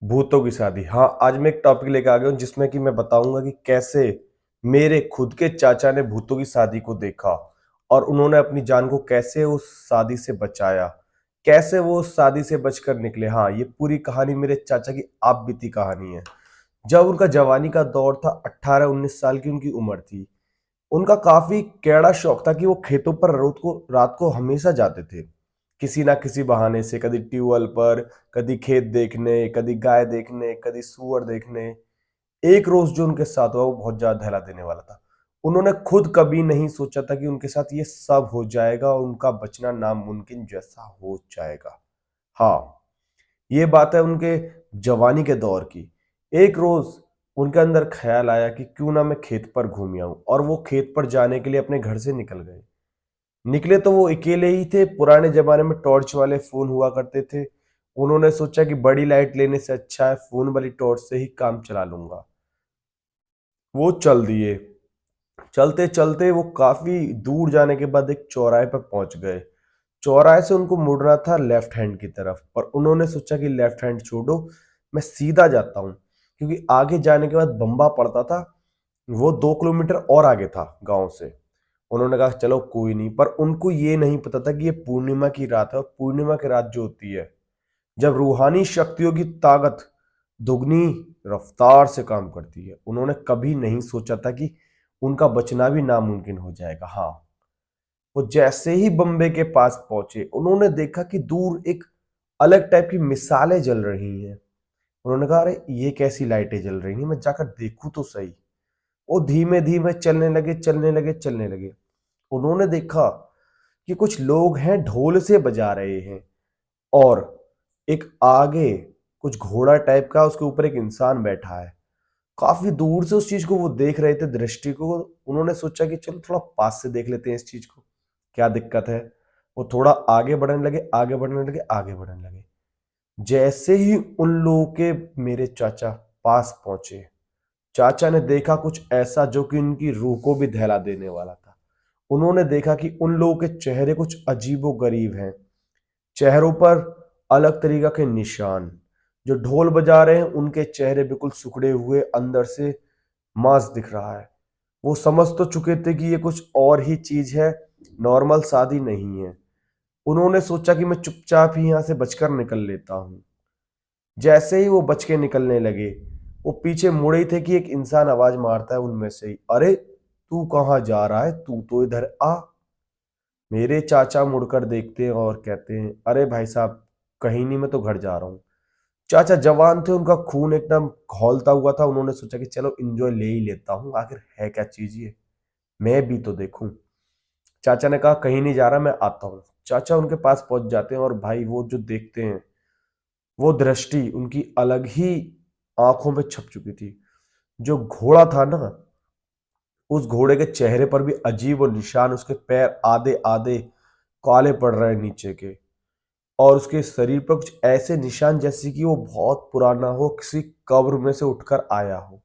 भूतों की शादी। हाँ, आज मैं एक टॉपिक लेके आ गया हूँ जिसमें कि मैं बताऊंगा कि कैसे मेरे खुद के चाचा ने भूतों की शादी को देखा और उन्होंने अपनी जान को कैसे उस शादी से बचाया, कैसे वो उस शादी से बचकर निकले। हाँ, ये पूरी कहानी मेरे चाचा की आप बीती कहानी है। जब उनका जवानी का दौर था, 18-19 साल की उनकी उम्र थी। उनका काफी कैड़ा शौक था कि वो खेतों पर रात को हमेशा जाते थे, किसी ना किसी बहाने से, कभी ट्यूबवेल पर, कभी खेत देखने, कभी गाय देखने, कभी सुअर देखने। एक रोज जो उनके साथ हुआ वो बहुत ज्यादा दहला देने वाला था। उन्होंने खुद कभी नहीं सोचा था कि उनके साथ ये सब हो जाएगा और उनका बचना नामुमकिन जैसा हो जाएगा। हाँ, ये बात है उनके जवानी के दौर की। एक रोज उनके अंदर ख्याल आया कि क्यों ना मैं खेत पर घूम आऊं, और वो खेत पर जाने के लिए अपने घर से निकल गए। निकले तो वो अकेले ही थे। पुराने जमाने में टॉर्च वाले फोन हुआ करते थे। उन्होंने सोचा कि बड़ी लाइट लेने से अच्छा है फोन वाली टॉर्च से ही काम चला लूंगा। वो चल दिए। चलते चलते वो काफी दूर जाने के बाद एक चौराहे पर पहुंच गए। चौराहे से उनको मुड़ना था लेफ्ट हैंड की तरफ, पर उन्होंने सोचा कि लेफ्ट हैंड छोड़ो, मैं सीधा जाता हूँ, क्योंकि आगे जाने के बाद बम्बा पड़ता था। वो 2 किलोमीटर और आगे था गांव से। उन्होंने कहा चलो कोई नहीं, पर उनको ये नहीं पता था कि ये पूर्णिमा की रात है, और पूर्णिमा की रात जो होती है, जब रूहानी शक्तियों की ताकत दुगनी रफ्तार से काम करती है। उन्होंने कभी नहीं सोचा था कि उनका बचना भी नामुमकिन हो जाएगा। हाँ, वो जैसे ही बम्बे के पास पहुंचे, उन्होंने देखा कि दूर एक अलग टाइप की मिसालें जल रही हैं। उन्होंने कहा अरे ये कैसी लाइटें जल रही हैं, मैं जाकर देखूं तो सही। वो धीमे धीमे चलने लगे, चलने लगे, चलने लगे। उन्होंने देखा कि कुछ लोग हैं ढोल से बजा रहे हैं, और एक आगे कुछ घोड़ा टाइप का, उसके ऊपर एक इंसान बैठा है। काफी दूर से उस चीज को वो देख रहे थे, दृष्टि को। उन्होंने सोचा कि चलो थोड़ा पास से देख लेते हैं इस चीज को, क्या दिक्कत है। वो थोड़ा आगे बढ़ने लगे, आगे बढ़ने लगे, आगे बढ़ने लगे। जैसे ही उन लोगों के मेरे चाचा पास पहुंचे, चाचा ने देखा कुछ ऐसा जो कि उनकी रूह को भी दहला देने वाला था। उन्होंने देखा कि उन लोगों के चेहरे कुछ अजीबो गरीब हैं। चेहरों पर अलग तरीका के निशान। जो ढोल बजा रहे हैं उनके चेहरे बिल्कुल सिकुड़े हुए, अंदर से मांस दिख रहा है। वो समझ तो चुके थे कि ये कुछ और ही चीज है, नॉर्मल शादी नहीं है। उन्होंने सोचा कि मैं चुपचाप ही यहां से बचकर निकल लेता हूं। जैसे ही वो बच के निकलने लगे, वो पीछे मुड़े ही थे कि एक इंसान आवाज मारता है उनमें से ही, अरे तू कहाँ जा रहा है, तू तो इधर आ। मेरे चाचा मुड़कर देखते हैं और कहते हैं अरे भाई साहब, कहीं नहीं, मैं तो घर जा रहा हूँ। चाचा जवान थे, उनका खून एकदम खौलता हुआ था। उन्होंने सोचा कि चलो एंजॉय ले ही लेता हूँ, आखिर है क्या चीज ये, मैं भी तो देखूं। चाचा ने कहा कहीं नहीं जा रहा, मैं आता हूँ। चाचा उनके पास पहुंच जाते हैं, और भाई वो जो देखते हैं, वो दृष्टि उनकी अलग ही आंखों पे छप चुकी थी। जो घोड़ा था ना, उस घोड़े के चेहरे पर भी अजीब और निशान, उसके पैर आधे आधे काले पड़ रहे हैं नीचे के, और उसके शरीर पर कुछ ऐसे निशान जैसे कि वो बहुत पुराना हो, किसी कब्र में से उठकर आया हो।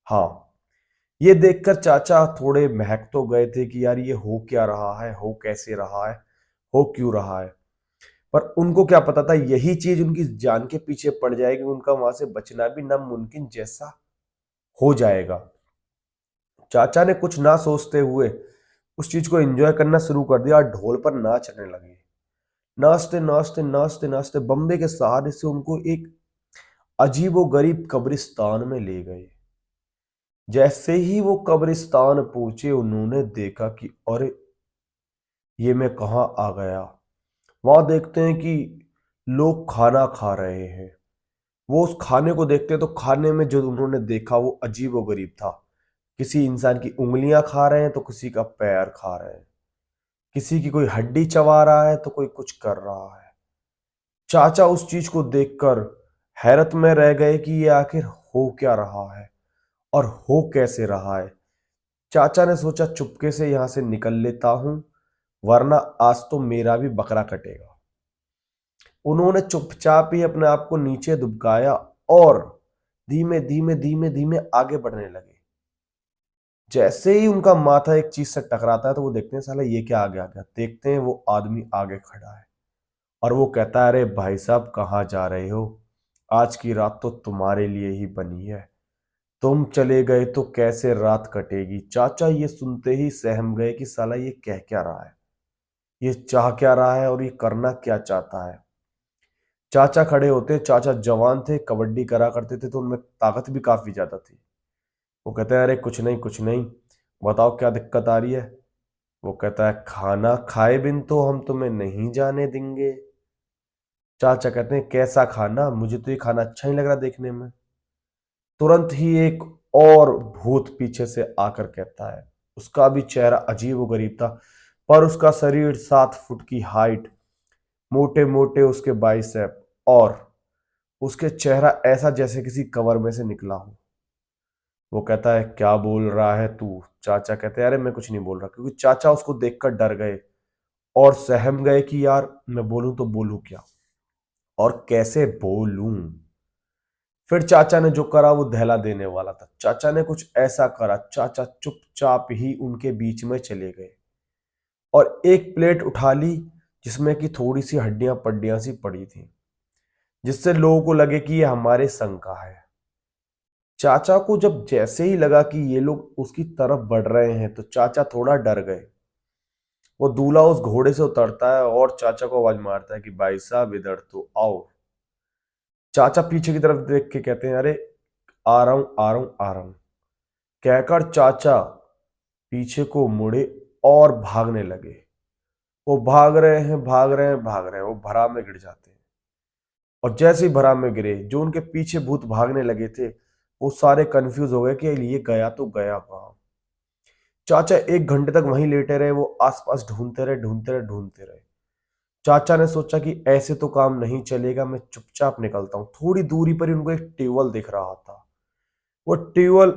हाँ, ये देखकर चाचा थोड़े महक तो गए थे कि यार ये हो क्या रहा है, हो कैसे रहा है, हो क्यों रहा है। पर उनको क्या पता था यही चीज उनकी जान के पीछे पड़ जाएगी, उनका वहां से बचना भी नामुमकिन जैसा हो जाएगा। चाचा ने कुछ ना सोचते हुए उस चीज को एंजॉय करना शुरू कर दिया, और ढोल पर नाचने लगे। नाचते नाचते नाचते नाचते बम्बे के सहारे से उनको एक अजीबो गरीब कब्रिस्तान में ले गए। जैसे ही वो कब्रिस्तान पहुंचे, उन्होंने देखा कि अरे ये मैं कहाँ आ गया। वहां देखते हैं कि लोग खाना खा रहे हैं। वो उस खाने को देखते हैं तो खाने में जो उन्होंने देखा वो अजीबो गरीब था। किसी इंसान की उंगलियां खा रहे हैं तो किसी का पैर खा रहे हैं, किसी की कोई हड्डी चबा रहा है तो कोई कुछ कर रहा है। चाचा उस चीज को देखकर हैरत में रह गए कि ये आखिर हो क्या रहा है और हो कैसे रहा है। चाचा ने सोचा चुपके से यहां से निकल लेता हूं, वरना आज तो मेरा भी बकरा कटेगा। उन्होंने चुपचाप ही अपने आप को नीचे दुबकाया और धीमे धीमे धीमे धीमे आगे बढ़ने लगे। जैसे ही उनका माथा एक चीज से टकराता है तो वो देखते हैं साला ये क्या आ गया। देखते हैं वो आदमी आगे खड़ा है, और वो कहता है अरे भाई साहब कहाँ जा रहे हो, आज की रात तो तुम्हारे लिए ही बनी है। तुम चले गए तो कैसे रात कटेगी। चाचा ये सुनते ही सहम गए कि साला ये कह क्या रहा है, ये चाह क्या रहा है और ये करना क्या चाहता है। चाचा खड़े होते। चाचा जवान थे, कबड्डी करा करते थे, तो उनमें ताकत भी काफी ज्यादा थी। वो कहते हैं अरे कुछ नहीं कुछ नहीं, बताओ क्या दिक्कत आ रही है। वो कहता है खाना खाए बिन तो हम तुम्हें नहीं जाने देंगे। चाचा कहते हैं कैसा खाना, मुझे तो ये खाना अच्छा नहीं लग रहा देखने में। तुरंत ही एक और भूत पीछे से आकर कहता है। उसका भी चेहरा अजीब व गरीब था, पर उसका शरीर 7 फुट की हाइट, मोटे मोटे उसके बाइसेप, और उसके चेहरा ऐसा जैसे किसी कवर में से निकला हो। वो कहता है क्या बोल रहा है तू। चाचा कहते हैं अरे मैं कुछ नहीं बोल रहा, क्योंकि चाचा उसको देखकर डर गए और सहम गए कि यार मैं बोलूं तो बोलूं क्या और कैसे बोलूं। फिर चाचा ने जो करा वो दहला देने वाला था। चाचा ने कुछ ऐसा करा, चाचा चुपचाप ही उनके बीच में चले गए और एक प्लेट उठा ली जिसमें कि थोड़ी सी हड्डियां पड्डियां सी पड़ी थी, जिससे लोगों को लगे कि ये हमारे संग का है। चाचा को जब जैसे ही लगा कि ये लोग उसकी तरफ बढ़ रहे हैं तो चाचा थोड़ा डर गए। वो दूल्हा उस घोड़े से उतरता है और चाचा को आवाज मारता है कि भाई साहब इधर तो आओ। चाचा पीछे की तरफ देख के कहते हैं अरे आ रहा हूं आ रहा हूं आ रहा हूं। कहकर चाचा पीछे को मुड़े और भागने लगे। वो भाग रहे हैं भाग रहे हैं भाग रहे हैं, वो भरा में गिर जाते हैं। और जैसे ही भरा में गिरे, जो उनके पीछे भूत भागने लगे थे वो सारे कंफ्यूज हो गए कि ये गया तो गया कहाँ। चाचा 1 घंटे तक वहीं लेटे रहे, वो आसपास ढूंढते रहे ढूंढते रहे ढूंढते रहे। चाचा ने सोचा कि ऐसे तो काम नहीं चलेगा, मैं चुपचाप निकलता हूँ। थोड़ी दूरी पर ही उनको एक ट्यूबवेल दिख रहा था। वो ट्यूबवेल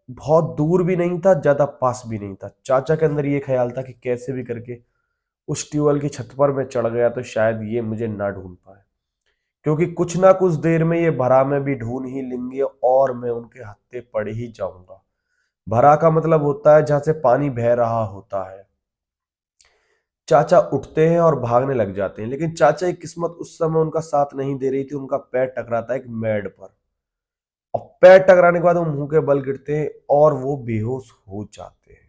बहुत दूर भी नहीं था, ज्यादा पास भी नहीं था। चाचा के अंदर ये ख्याल था कि कैसे भी करके उस ट्यूबवेल की छत पर मैं चढ़ गया तो शायद ये मुझे ना ढूंढ पाए, क्योंकि कुछ ना कुछ देर में ये भरा में भी ढूंढ ही लेंगे और मैं उनके हत्थे पड़ ही जाऊंगा। भरा का मतलब होता है जहां से पानी बह रहा होता है। चाचा उठते हैं और भागने लग जाते हैं, लेकिन चाचा की किस्मत उस समय उनका साथ नहीं दे रही थी। उनका पैर टकराता है एक मेड पर, और पैर टकराने के बाद वो मुंह के बल गिरते हैं और वो बेहोश हो जाते हैं।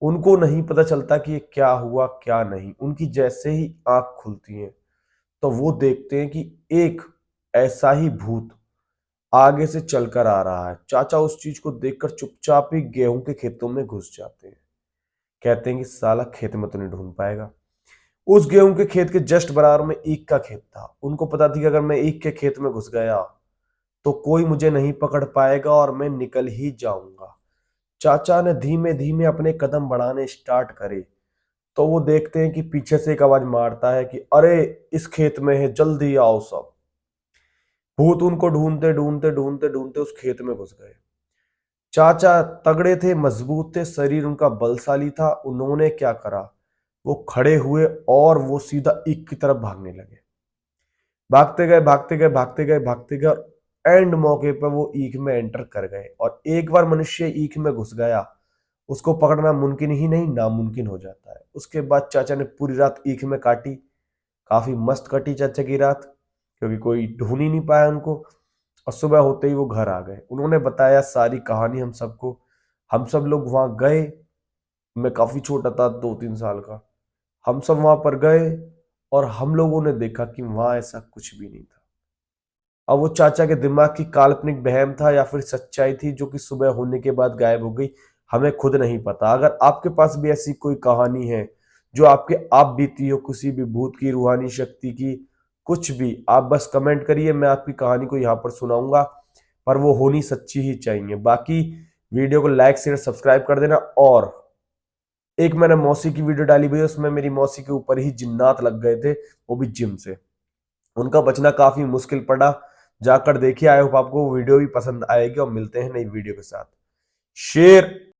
उनको नहीं पता चलता कि ये क्या हुआ क्या नहीं। उनकी जैसे ही आंख खुलती है तो वो देखते हैं कि एक ऐसा ही भूत आगे से चलकर आ रहा है। चाचा उस चीज को देखकर चुपचाप ही गेहूं के खेतों में घुस जाते हैं। कहते हैं कि साला खेत में तो नहीं ढूंढ पाएगा। उस गेहूं के खेत के जस्ट बराबर में ईख का खेत था। उनको पता थी कि अगर मैं ईख के खेत में घुस गया तो कोई मुझे नहीं पकड़ पाएगा और मैं निकल ही जाऊंगा। चाचा ने धीमे धीमे अपने कदम बढ़ाने स्टार्ट करे तो वो देखते हैं कि पीछे से एक आवाज मारता है कि अरे इस खेत में है, जल्दी आओ सब। भूत उनको ढूंढते ढूंढते ढूंढते ढूंढते उस खेत में घुस गए। चाचा तगड़े थे, मजबूत थे, शरीर उनका बलशाली था। उन्होंने क्या करा, वो खड़े हुए और वो सीधा ईख की तरफ भागने लगे। भागते गए भागते गए भागते गए भागते गए और एंड मौके पर वो ईख में एंटर कर गए। और एक बार मनुष्य ईख में घुस गया, उसको पकड़ना मुमकिन ही नहीं नामुमकिन हो जाता है। उसके बाद चाचा ने पूरी रात ईख में काटी। काफी मस्त कटी चाचा की रात, क्योंकि कोई ढूंढ ही नहीं पाया उनको। और सुबह होते ही वो घर आ गए। उन्होंने बताया सारी कहानी हम सबको। हम सब लोग वहां गए। मैं काफी छोटा था, 2-3 साल का। हम सब वहां पर गए और हम लोगों ने देखा कि वहां ऐसा कुछ भी नहीं था। अब वो चाचा के दिमाग की काल्पनिक वहम था या फिर सच्चाई थी जो कि सुबह होने के बाद गायब हो गई, हमें खुद नहीं पता। अगर आपके पास भी ऐसी कोई कहानी है जो आपके आप बीती हो, किसी भी भूत की, रूहानी शक्ति की, कुछ भी, आप बस कमेंट करिए, मैं आपकी कहानी को यहाँ पर सुनाऊंगा। पर वो होनी सच्ची ही चाहिए। बाकी वीडियो को लाइक शेयर सब्सक्राइब कर देना। और एक मैंने मौसी की वीडियो डाली हुई है, उसमें मेरी मौसी के ऊपर ही जिन्नात लग गए थे, वो भी जिम से। उनका बचना काफी मुश्किल पड़ा। जाकर देखिए, आई होप आपको वीडियो भी पसंद आएगी। और मिलते हैं नई वीडियो के साथ। शेयर